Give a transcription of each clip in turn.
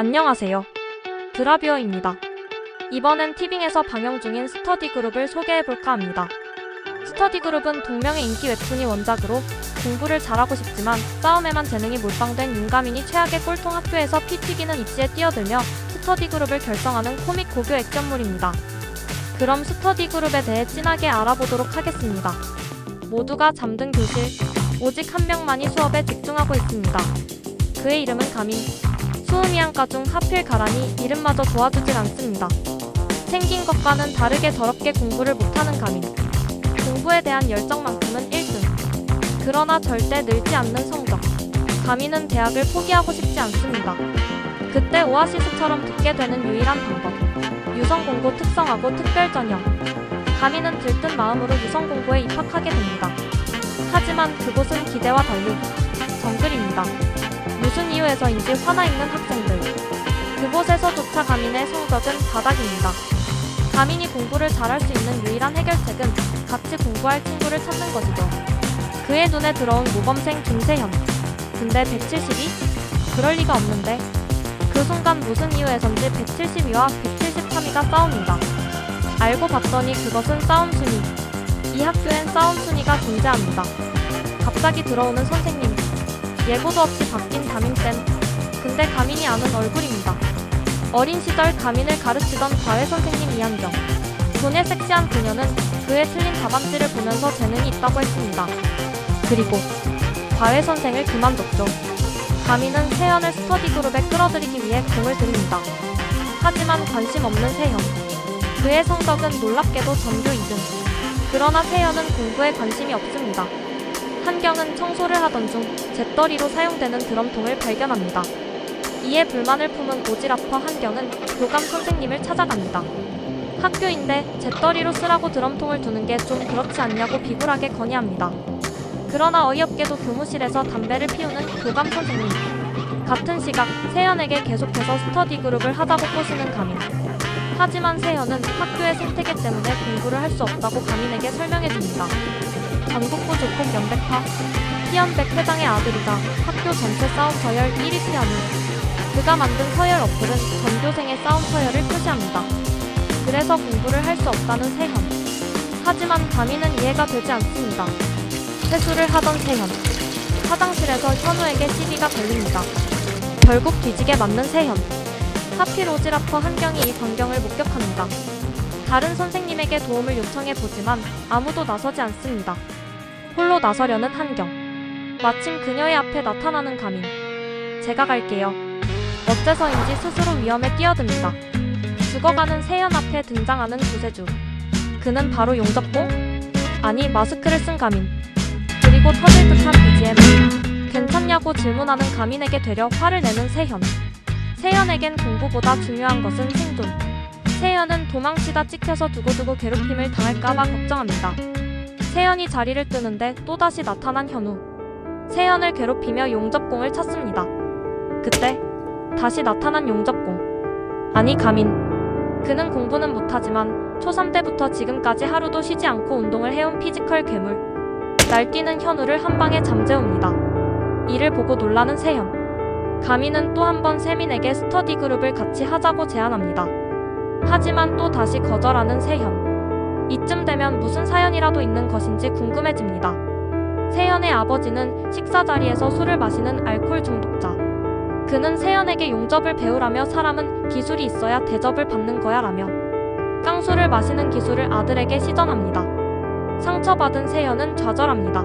안녕하세요. 드라뷰어입니다. 이번엔 티빙에서 방영 중인 스터디그룹을 소개해볼까 합니다. 스터디그룹은 동명의 인기 웹툰이 원작으로 공부를 잘하고 싶지만 싸움에만 재능이 몰빵된 윤가민이 최악의 꼴통 학교에서 피 튀기는 입시에 뛰어들며 스터디그룹을 결성하는 코믹 고교 액션물입니다. 그럼 스터디그룹에 대해 진하게 알아보도록 하겠습니다. 모두가 잠든 교실, 오직 한 명만이 수업에 집중하고 있습니다. 그의 이름은 가민. 수음이한과 중 하필 가라니 이름마저 도와주질 않습니다. 생긴 것과는 다르게 더럽게 공부를 못하는 가민. 공부에 대한 열정만큼은 1등. 그러나 절대 늘지 않는 성적. 가민은 대학을 포기하고 싶지 않습니다. 그때 오아시스처럼 듣게 되는 유일한 방법. 유성공고 특성화고 특별전형. 가민은 들뜬 마음으로 유성공고에 입학하게 됩니다. 하지만 그곳은 기대와 달리 정글입니다. 무슨 이유에서인지 화나 있는 학생들. 그곳에서조차 가민의 성적은 바닥입니다. 가민이 공부를 잘할 수 있는 유일한 해결책은 같이 공부할 친구를 찾는 것이죠. 그의 눈에 들어온 모범생 김세현. 근데 172? 그럴 리가 없는데. 그 순간 무슨 이유에선지 172와 173위가 싸웁니다. 알고 봤더니 그것은 싸움 순위. 이 학교엔 싸움 순위가 존재합니다. 갑자기 들어오는 선생님. 예고도 없이 바뀐 담임쌤. 근데 가민이 아는 얼굴입니다. 어린 시절 가민을 가르치던 과외 선생님 이한경. 돈의 섹시한 그녀는 그의 틀린 답안지를 보면서 재능이 있다고 했습니다. 그리고 과외 선생을 그만뒀죠. 가민은 세연을 스터디그룹에 끌어들이기 위해 공을 들입니다. 하지만 관심 없는 세연. 그의 성적은 놀랍게도 전교 2등. 그러나 세연은 공부에 관심이 없습니다. 한경은 청소를 하던 중 잿더리로 사용되는 드럼통을 발견합니다. 이에 불만을 품은 고지라퍼 한경은 교감 선생님을 찾아갑니다. 학교인데 잿더리로 쓰라고 드럼통을 두는 게 좀 그렇지 않냐고 비굴하게 건의합니다. 그러나 어이없게도 교무실에서 담배를 피우는 교감 선생님. 같은 시각 세연에게 계속해서 스터디그룹을 하자고 꼬시는 가민. 하지만 세연은 학교의 생태계 때문에 공부를 할 수 없다고 가민에게 설명해줍니다. 전국구 조폭 연백파 희연백 회장의 아들이자 학교 전체 싸움 서열 1위 피아노. 그가 만든 서열 어플은 전교생의 싸움 서열을 표시합니다. 그래서 공부를 할 수 없다는 세현. 하지만 가민은 이해가 되지 않습니다. 세수를 하던 세현. 화장실에서 현우에게 시비가 걸립니다. 결국 뒤지게 맞는 세현. 하필 오지라퍼 한경이 이 광경을 목격합니다. 다른 선생님에게 도움을 요청해보지만 아무도 나서지 않습니다. 홀로 나서려는 한경. 마침 그녀의 앞에 나타나는 가민. 제가 갈게요. 어째서인지 스스로 위험에 뛰어듭니다. 죽어가는 세연 앞에 등장하는 구세주. 그는 바로 용접공? 아니, 마스크를 쓴 가민. 그리고 터질 듯한 BGM. 괜찮냐고 질문하는 가민에게 되려 화를 내는 세현. 세연에겐 공부보다 중요한 것은 생존. 세연은 도망치다 찍혀서 두고두고 괴롭힘을 당할까봐 걱정합니다. 세연이 자리를 뜨는데 또다시 나타난 현우. 세연을 괴롭히며 용접공을 찾습니다. 그때 다시 나타난 용접공. 아니, 가민. 그는 공부는 못하지만 초3 때부터 지금까지 하루도 쉬지 않고 운동을 해온 피지컬 괴물. 날뛰는 현우를 한 방에 잠재웁니다. 이를 보고 놀라는 세연. 가민은 또 한 번 세민에게 스터디그룹을 같이 하자고 제안합니다. 하지만 또 다시 거절하는 세현. 이쯤 되면 무슨 사연이라도 있는 것인지 궁금해집니다. 세연의 아버지는 식사 자리에서 술을 마시는 알코올 중독자. 그는 세연에게 용접을 배우라며 사람은 기술이 있어야 대접을 받는 거야 라며 깡술을 마시는 기술을 아들에게 시전합니다. 상처받은 세연은 좌절합니다.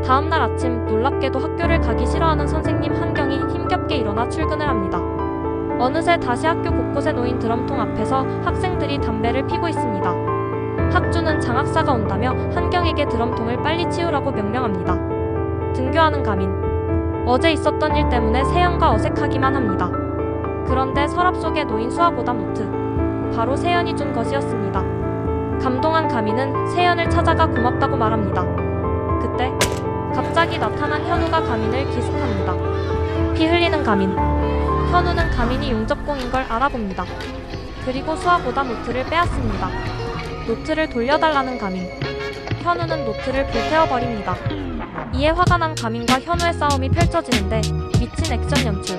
다음날 아침 놀랍게도 학교를 가기 싫어하는 선생님 한경이 힘겹게 일어나 출근을 합니다. 어느새 다시 학교 곳곳에 놓인 드럼통 앞에서 학생들이 담배를 피고 있습니다. 학주는 장학사가 온다며 한경에게 드럼통을 빨리 치우라고 명령합니다. 등교하는 가민. 어제 있었던 일 때문에 세연과 어색하기만 합니다. 그런데 서랍 속에 놓인 수화보다 노트. 바로 세연이 준 것이었습니다. 감동한 가민은 세연을 찾아가 고맙다고 말합니다. 그때 갑자기 나타난 현우가 가민을 기습합니다. 피 흘리는 가민. 현우는 가민이 용접공인 걸 알아봅니다. 그리고 수화보다 노트를 빼앗습니다. 노트를 돌려달라는 가민. 현우는 노트를 불태워버립니다. 이에 화가 난 가민과 현우의 싸움이 펼쳐지는데 미친 액션 연출.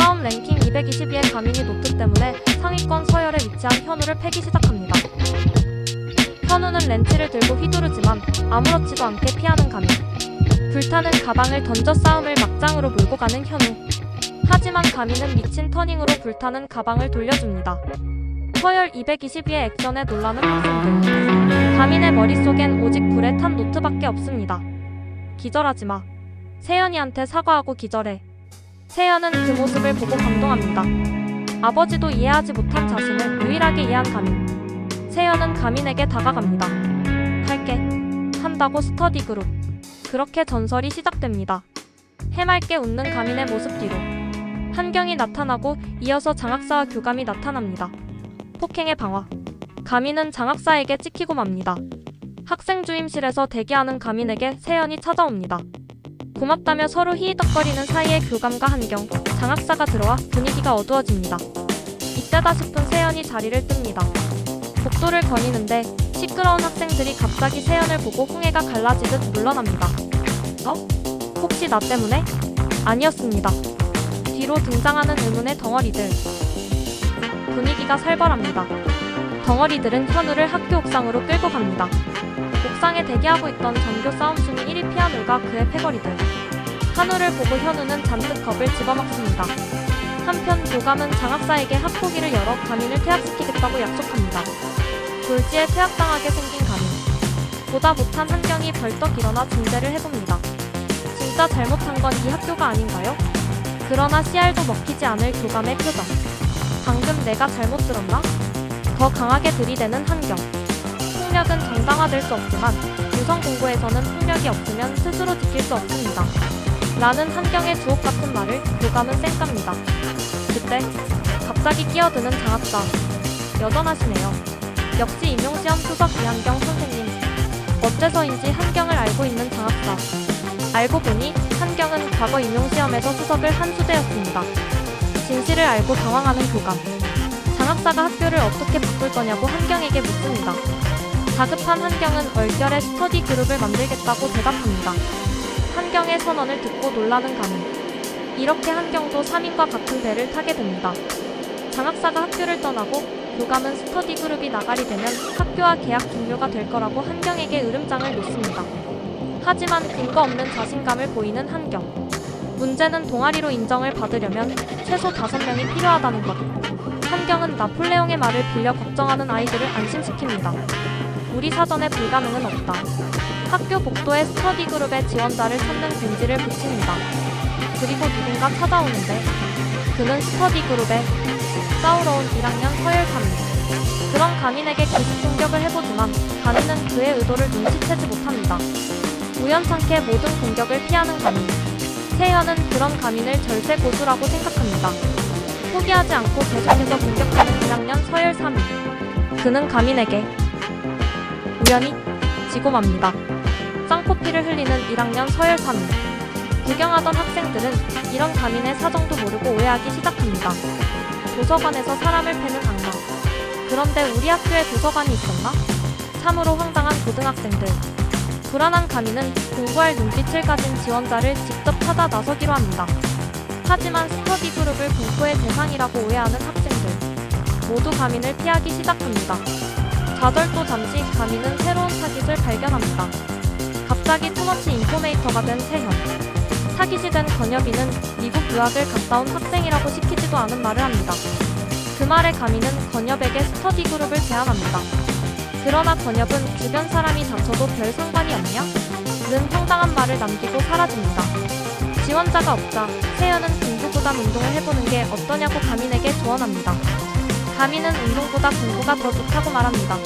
싸움 랭킹 222의 가민이 노트 때문에 상위권 서열에 위치한 현우를 패기 시작합니다. 현우는 렌치를 들고 휘두르지만 아무렇지도 않게 피하는 가민. 불타는 가방을 던져 싸움을 막장으로 몰고 가는 현우. 하지만 가민은 미친 터닝으로 불타는 가방을 돌려줍니다. 서열 222의 액션에 놀라는 학생들. 가민의 머릿속엔 오직 불에 탄 노트밖에 없습니다. 기절하지마. 세연이한테 사과하고 기절해. 세연은 그 모습을 보고 감동합니다. 아버지도 이해하지 못한 자신을 유일하게 이해한 가민. 세연은 가민에게 다가갑니다. 할게. 한다고 스터디 그룹. 그렇게 전설이 시작됩니다. 해맑게 웃는 가민의 모습 뒤로 한경이 나타나고 이어서 장학사와 교감이 나타납니다. 폭행의 방화. 가민은 장학사에게 찍히고 맙니다. 학생 주임실에서 대기하는 가민에게 세연이 찾아옵니다. 고맙다며 서로 히히덕거리는 사이에 교감과 한경, 장학사가 들어와 분위기가 어두워집니다. 이때다 싶은 세연이 자리를 뜹니다. 복도를 거니는데 시끄러운 학생들이 갑자기 세연을 보고 흥해가 갈라지듯 물러납니다. 혹시 나 때문에? 아니었습니다. 뒤로 등장하는 의문의 덩어리들. 분위기가 살벌합니다. 덩어리들은 현우를 학교 옥상으로 끌고 갑니다. 옥상에 대기하고 있던 전교 싸움 순위 1위 피아노가 그의 패거리들. 한우를 보고 현우는 잔뜩 겁을 집어먹습니다. 한편 교감은 장학사에게 학폭위를 열어 가민을 퇴학시키겠다고 약속합니다. 졸지에 퇴학당하게 생긴 가민. 보다 못한 한경이 벌떡 일어나 중재를 해봅니다. 진짜 잘못한 건 이 학교가 아닌가요? 그러나 씨알도 먹히지 않을 교감의 표정. 방금 내가 잘못 들었나? 더 강하게 들이대는 한경. 폭력은 정당화될 수 없지만 유성공고에서는 폭력이 없으면 스스로 지킬 수 없습니다. 라는 한경의 주옥같은 말을 교감은 쌩깝니다. 그때 갑자기 끼어드는 장학사. 여전하시네요. 역시 임용시험 수석 이한경 선생님. 어째서인지 한경을 알고 있는 장학사. 알고 보니 한경은 과거 임용시험에서 수석을 한 수재였습니다. 진실을 알고 당황하는 교감. 장학사가 학교를 어떻게 바꿀 거냐고 한경에게 묻습니다. 다급한 한경은 얼결에 스터디 그룹을 만들겠다고 대답합니다. 한경의 선언을 듣고 놀라는 가민. 이렇게 한경도 3인과 같은 배를 타게 됩니다. 장학사가 학교를 떠나고 교감은 스터디 그룹이 나가리 되면 학교와 계약 종료가 될 거라고 한경에게 으름장을 놓습니다. 하지만 근거 없는 자신감을 보이는 한경. 문제는 동아리로 인정을 받으려면 최소 5명이 필요하다는 것. 한경은 나폴레옹의 말을 빌려 걱정하는 아이들을 안심시킵니다. 우리 사전에 불가능은 없다. 학교 복도에 스터디 그룹의 지원자를 찾는 공지를 붙입니다. 그리고 누군가 찾아오는데 그는 스터디 그룹에 싸우러 온 1학년 서열 3위. 그런 가민에게 기습 공격을 해보지만 가민은 그의 의도를 눈치채지 못합니다. 우연찮게 모든 공격을 피하는 가민. 세연은 그런 가민을 절세 고수라고 생각합니다. 포기하지 않고 계속해서 공격하는 1학년 서열 3위. 그는 가민에게 우연히 지고 맙니다. 쌍코피를 흘리는 1학년 서열 3위. 구경하던 학생들은 이런 가민의 사정도 모르고 오해하기 시작합니다. 도서관에서 사람을 패는 악마. 그런데 우리 학교에 도서관이 있었나? 참으로 황당한 고등학생들. 불안한 가민은 공부할 눈빛을 가진 지원자를 직접 찾아 나서기로 합니다. 하지만 스터디 그룹을 공포의 대상이라고 오해하는 학생들. 모두 가민을 피하기 시작합니다. 좌절도 잠시 가민은 새로운 타깃을 발견합니다. 갑자기 투머치 인포메이터가 된 세현. 타깃이 된 건여비는 미국 유학을 갔다 온 학생이라고 시키지도 않은 말을 합니다. 그 말에 가민은 건엽에게 스터디 그룹을 제안합니다. 그러나 건엽은 주변 사람이 다쳐도 별 상관이 없냐? 는 황당한 말을 남기고 사라집니다. 지원자가 없자 세연은 공부보다 운동을 해보는 게 어떠냐고 가민에게 조언합니다. 가민은 운동보다 공부가 더 좋다고 말합니다.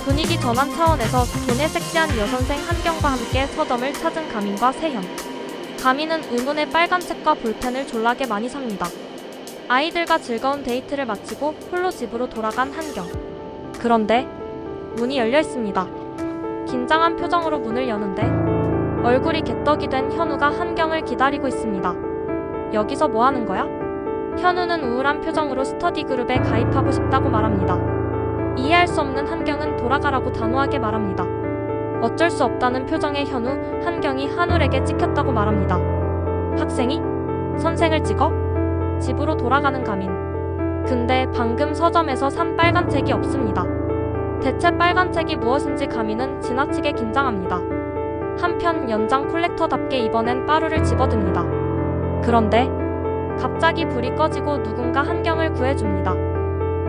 분위기 전환 차원에서 존의 섹시한 여선생 한경과 함께 서점을 찾은 가민과 세현. 가민은 의문의 빨간책과 볼펜을 졸라게 많이 삽니다. 아이들과 즐거운 데이트를 마치고 홀로 집으로 돌아간 한경. 그런데 문이 열려 있습니다. 긴장한 표정으로 문을 여는데 얼굴이 개떡이 된 현우가 한경을 기다리고 있습니다. 여기서 뭐 하는 거야? 현우는 우울한 표정으로 스터디 그룹에 가입하고 싶다고 말합니다. 이해할 수 없는 한경은 돌아가라고 단호하게 말합니다. 어쩔 수 없다는 표정의 현우, 한경이 한울에게 찍혔다고 말합니다. 학생이? 선생을 찍어? 집으로 돌아가는 가민. 근데 방금 서점에서 산 빨간 책이 없습니다. 대체 빨간 책이 무엇인지 가민은 지나치게 긴장합니다. 한편 연장 콜렉터답게 이번엔 빠루를 집어듭니다. 그런데 갑자기 불이 꺼지고 누군가 한경을 구해줍니다.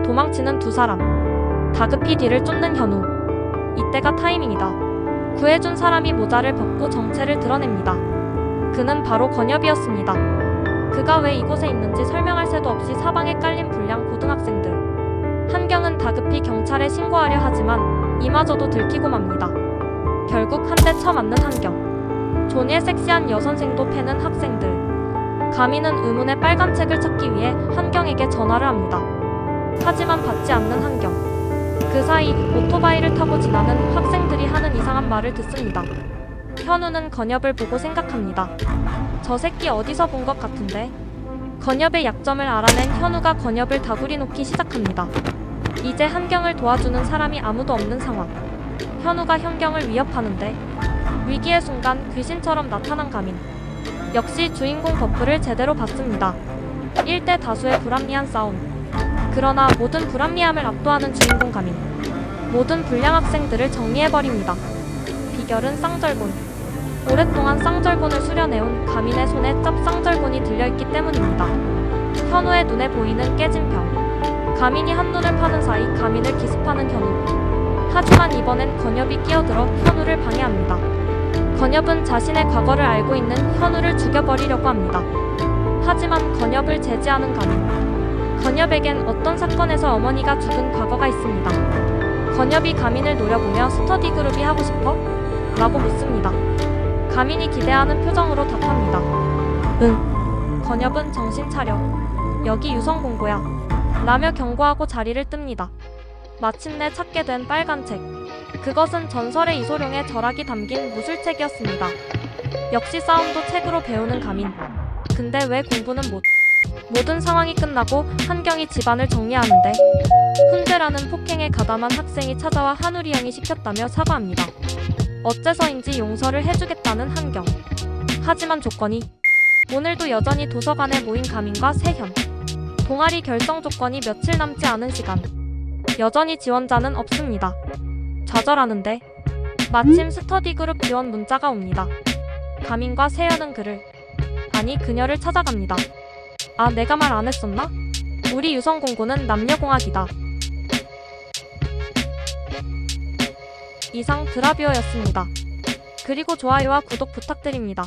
도망치는 두 사람. 다급히 뒤를 쫓는 현우. 이때가 타이밍이다. 구해준 사람이 모자를 벗고 정체를 드러냅니다. 그는 바로 건엽이었습니다. 그가 왜 이곳에 있는지 설명할 새도 없이 사방에 깔린 불량 고등학생들. 한경은 다급히 경찰에 신고하려 하지만 이마저도 들키고 맙니다. 결국 한 대 쳐맞는 한경. 존의 섹시한 여선생도 패는 학생들. 가민은 의문의 빨간 책을 찾기 위해 한경에게 전화를 합니다. 하지만 받지 않는 한경. 그 사이 오토바이를 타고 지나는 학생들이 하는 이상한 말을 듣습니다. 현우는 건엽을 보고 생각합니다. 저 새끼 어디서 본 것 같은데? 건엽의 약점을 알아낸 현우가 건엽을 다구리 놓기 시작합니다. 이제 한경을 도와주는 사람이 아무도 없는 상황. 현우가 현경을 위협하는데 위기의 순간 귀신처럼 나타난 가민. 역시 주인공 버프를 제대로 받습니다. 1대 다수의 불합리한 싸움. 그러나 모든 불합리함을 압도하는 주인공 가민. 모든 불량 학생들을 정리해버립니다. 비결은 쌍절곤. 오랫동안 쌍절곤을 수련해온 가민의 손에 짭쌍절곤이 들려있기 때문입니다. 현우의 눈에 보이는 깨진 병. 가민이 한눈을 파는 사이 가민을 기습하는 현우. 하지만 이번엔 건엽이 끼어들어 현우를 방해합니다. 건엽은 자신의 과거를 알고 있는 현우를 죽여버리려고 합니다. 하지만 건엽을 제지하는 가민. 건엽에겐 어떤 사건에서 어머니가 죽은 과거가 있습니다. 건엽이 가민을 노려보며 스터디 그룹이 하고 싶어? 라고 묻습니다. 가민이 기대하는 표정으로 답합니다. 응. 건엽은 정신 차려. 여기 유성공고야. 라며 경고하고 자리를 뜹니다. 마침내 찾게 된 빨간 책. 그것은 전설의 이소룡의 절약이 담긴 무술책이었습니다. 역시 싸움도 책으로 배우는 가민. 근데 왜 공부는 못? 모든 상황이 끝나고 한경이 집안을 정리하는데 훈제라는 폭행에 가담한 학생이 찾아와 한우리 형이 시켰다며 사과합니다. 어째서인지 용서를 해주겠다는 한경. 하지만 조건이. 오늘도 여전히 도서관에 모인 가민과 세현. 동아리 결성 조건이 며칠 남지 않은 시간. 여전히 지원자는 없습니다. 좌절하는데 마침 스터디 그룹 지원 문자가 옵니다. 가민과 세연은 아니 그녀를 찾아갑니다. 아, 내가 말 안 했었나? 우리 유성공고는 남녀공학이다. 이상 드라뷰어였습니다. 그리고 좋아요와 구독 부탁드립니다.